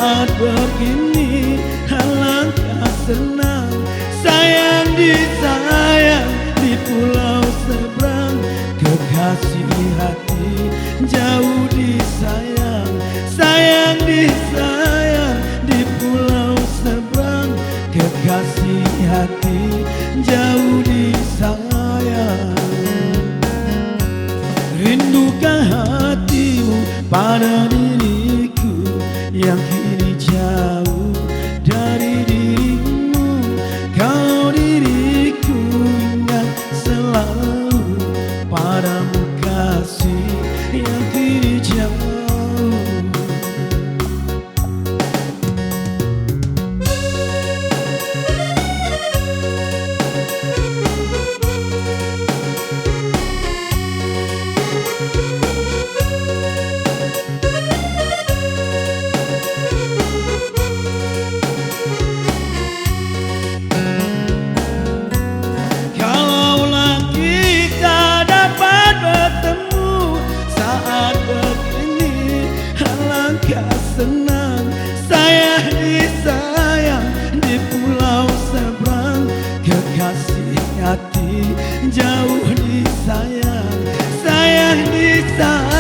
saat begini alangkah senang. Sayang disayang di pulau seberang, kekasih hati jauh disayang. Sayang disayang di pulau seberang, kekasih hati jauh disayang. Rindukah hatimu pada diriku yang kini jauh dari dirimu? Kau diriku ingat selalu padamu kasih yang kini jauh. Senang sayang disayang di pulau seberang, kekasih hati jauh disayang. Sayang disayang